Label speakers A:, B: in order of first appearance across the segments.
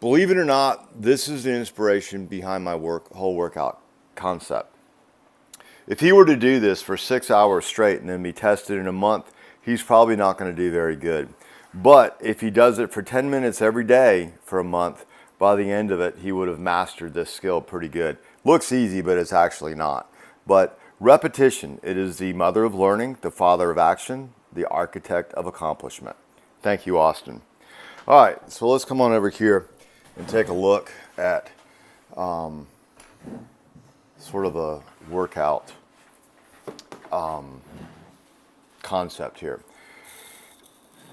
A: Believe it or not, this is the inspiration behind my whole workout concept. If he were to do this for 6 hours straight and then be tested in a month, he's probably not going to do very good. But if he does it for 10 minutes every day for a month, by the end of it, he would have mastered this skill pretty good. Looks easy, but it's actually not. But repetition, it is the mother of learning, the father of action, the architect of accomplishment. Thank you, Austin. All right, so let's come on over here and take a look at sort of a workout concept here.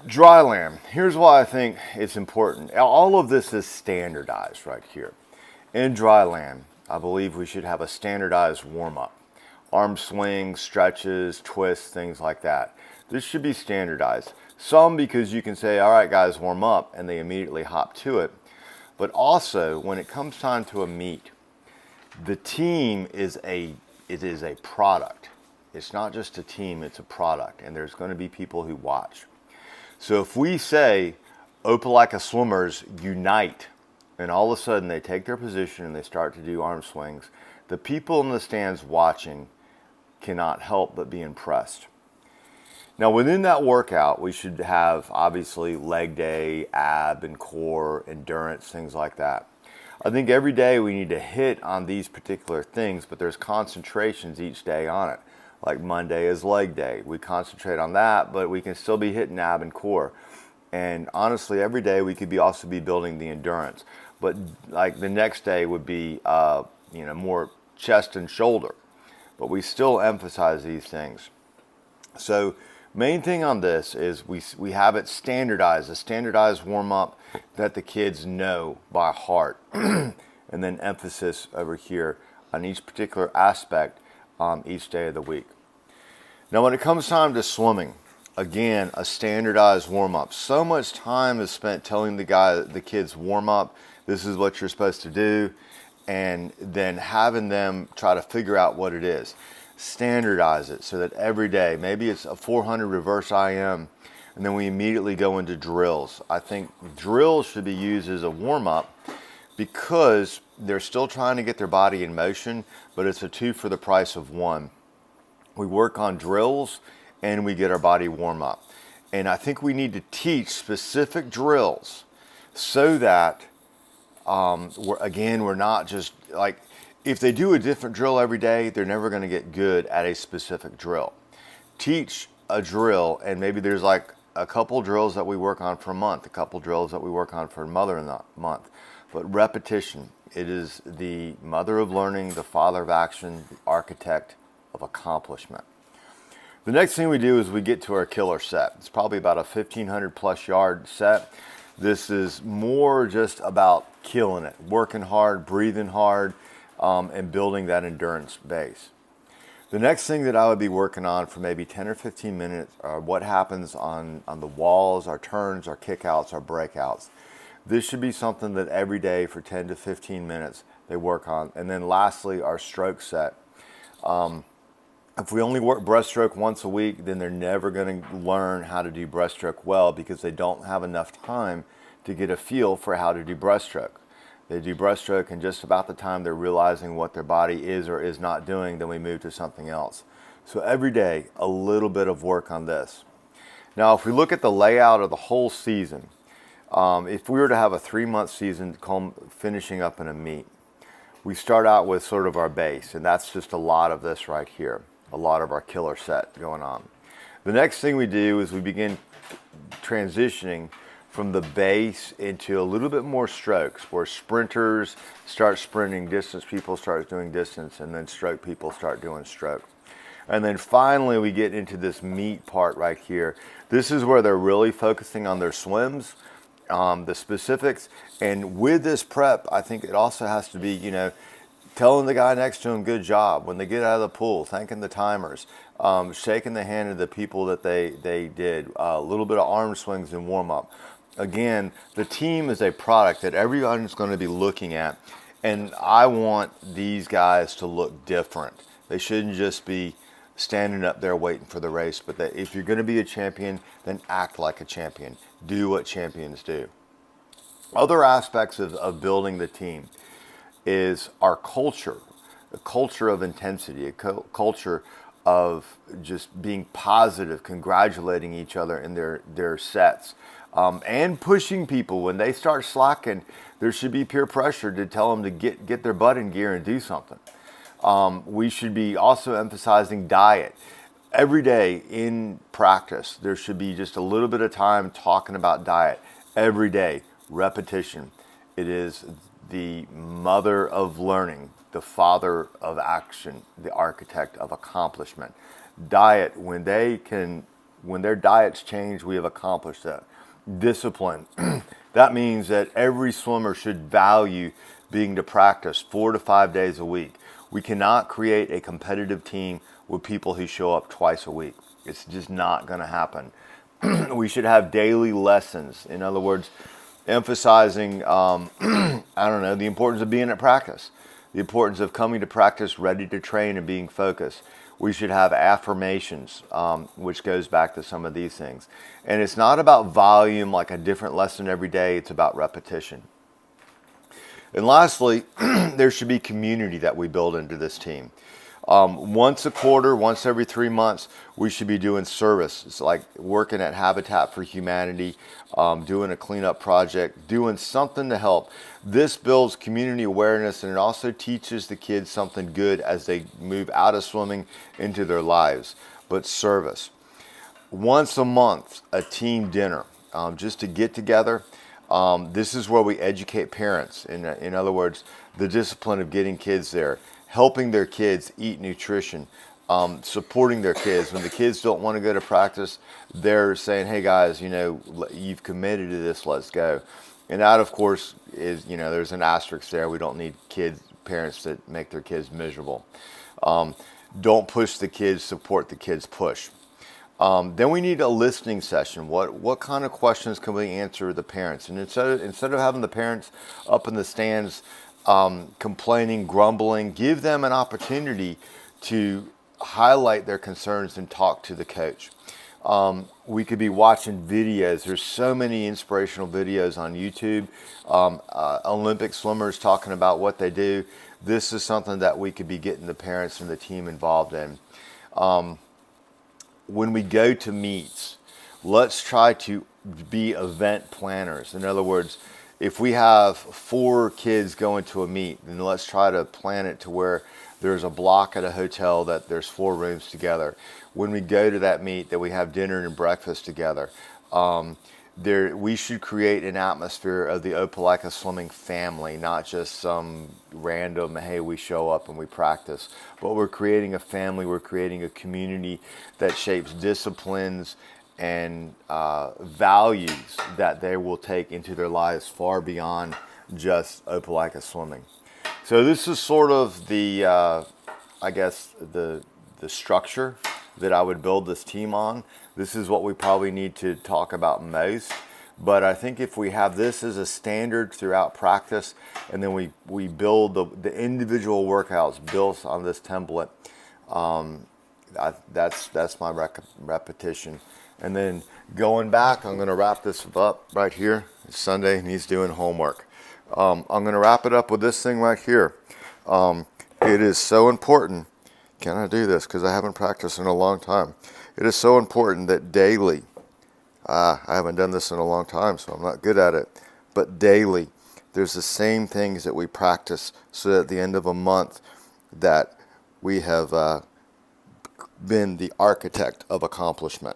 A: Dry land. Here's why I think it's important. All of this is standardized right here. In dry land, I believe we should have a standardized warm-up. Arm swings, stretches, twists, things like that. This should be standardized. Some because you can say, all right, guys, warm up, and they immediately hop to it. But also, when it comes time to a meet, the team is a product. It's not just a team, it's a product, and there's going to be people who watch. So if we say, Opelika swimmers unite, and all of a sudden they take their position and they start to do arm swings, the people in the stands watching cannot help but be impressed. Now within that workout, we should have obviously leg day, ab and core, endurance, things like that. I think every day we need to hit on these particular things, but there's concentrations each day on it. Like Monday is leg day. We concentrate on that, but we can still be hitting ab and core. And honestly, every day we could also be building the endurance. But like the next day would be more chest and shoulder. But we still emphasize these things. So main thing on this is we have it standardized, a standardized warm-up that the kids know by heart. And then emphasis over here on each particular aspect each day of the week. Now when it comes time to swimming, again, a standardized warm-up. So much time is spent telling the kids warm up, this is what you're supposed to do, and then having them try to figure out what it is. Standardize it so that every day, maybe it's a 400 reverse IM, and then we immediately go into drills. I think drills should be used as a warm-up because they're still trying to get their body in motion, but it's a 2 for the price of 1. We work on drills and we get our body warm up. And I think we need to teach specific drills so that, we're not just like, if they do a different drill every day, they're never going to get good at a specific drill. Teach a drill, and maybe there's like a couple drills that we work on for a month, a couple drills that we work on for another month. But repetition, it is the mother of learning, the father of action, the architect of accomplishment. The next thing we do is we get to our killer set. It's probably about a 1,500 plus yard set. This is more just about killing it, working hard, breathing hard, and building that endurance base. The next thing that I would be working on for maybe 10 or 15 minutes are what happens on the walls, our turns, our kickouts, our breakouts. This should be something that every day for 10 to 15 minutes they work on. And then lastly, our stroke set. If we only work breaststroke once a week, then they're never going to learn how to do breaststroke well because they don't have enough time to get a feel for how to do breaststroke. They do breaststroke, and just about the time they're realizing what their body is or is not doing, then we move to something else. So every day, a little bit of work on this. Now, if we look at the layout of the whole season, if we were to have a 3-month season finishing up in a meet, we start out with sort of our base, and that's just a lot of this right here, a lot of our killer set going on. The next thing we do is we begin transitioning from the base into a little bit more strokes, where sprinters start sprinting distance, people start doing distance, and then stroke people start doing stroke. And then finally we get into this meet part right here. This is where they're really focusing on their swims, the specifics. And with this prep, I think it also has to be, telling the guy next to him, good job. When they get out of the pool, thanking the timers, shaking the hand of the people that they did, a little bit of arm swings and warm up. Again, the team is a product that everyone's going to be looking at. And I want these guys to look different. They shouldn't just be standing up there waiting for the race, but that if you're going to be a champion, then act like a champion. Do what champions do. Other aspects of building the team is our culture, a culture of intensity, a culture of just being positive, congratulating each other in their sets, and pushing people when they start slacking. There should be peer pressure to tell them to get their butt in gear and do something. We should be also emphasizing diet. Every day in practice, there should be just a little bit of time talking about diet. Every day, repetition. It is the mother of learning, the father of action, the architect of accomplishment. Diet, when their diets change, we have accomplished that. Discipline. That means that every swimmer should value being to practice 4 to 5 days a week. We cannot create a competitive team with people who show up twice a week. It's just not going to happen. We should have daily lessons. In other words, emphasizing, I don't know, the importance of being at practice, the importance of coming to practice ready to train and being focused. We should have affirmations, which goes back to some of these things. And it's not about volume, like a different lesson every day. It's about repetition. And lastly, there should be community that we build into this team. Once a quarter, once every 3 months, we should be doing service. It's like working at Habitat for Humanity, doing a cleanup project, doing something to help. This builds community awareness, and it also teaches the kids something good as they move out of swimming into their lives. But service. Once a month, a team dinner, just to get together. This is where we educate parents. In other words, the discipline of getting kids there, helping their kids eat nutrition, supporting their kids. When the kids don't want to go to practice, they're saying, hey guys, you've committed to this, let's go. And that, of course, is, there's an asterisk there. We don't need parents that make their kids miserable. Don't push the kids, support the kids, push. Then we need a listening session. What kind of questions can we answer the parents? And instead of having the parents up in the stands complaining, grumbling, give them an opportunity to highlight their concerns and talk to the coach. We could be watching videos. There's so many inspirational videos on YouTube. Olympic swimmers talking about what they do. This is something that we could be getting the parents and the team involved in. When we go to meets, let's try to be event planners. In other words, if we have 4 kids going to a meet, then let's try to plan it to where there's a block at a hotel that there's 4 rooms together. When we go to that meet, that we have dinner and breakfast together. We should create an atmosphere of the Opelika swimming family, not just some random, hey, we show up and we practice. But we're creating a family, we're creating a community that shapes disciplines and values that they will take into their lives far beyond just Opelika swimming. So this is sort of the structure that I would build this team on. This is what we probably need to talk about most. But I think if we have this as a standard throughout practice, and then we build the individual workouts built on this template, that's my repetition. And then going back, I'm going to wrap this up right here. It's Sunday and he's doing homework. I'm going to wrap it up with this thing right here. It is so important. Can I do this? Because I haven't practiced in a long time. It is so important that daily, I haven't done this in a long time, so I'm not good at it, but daily, there's the same things that we practice so that at the end of a month that we have been the architect of accomplishment.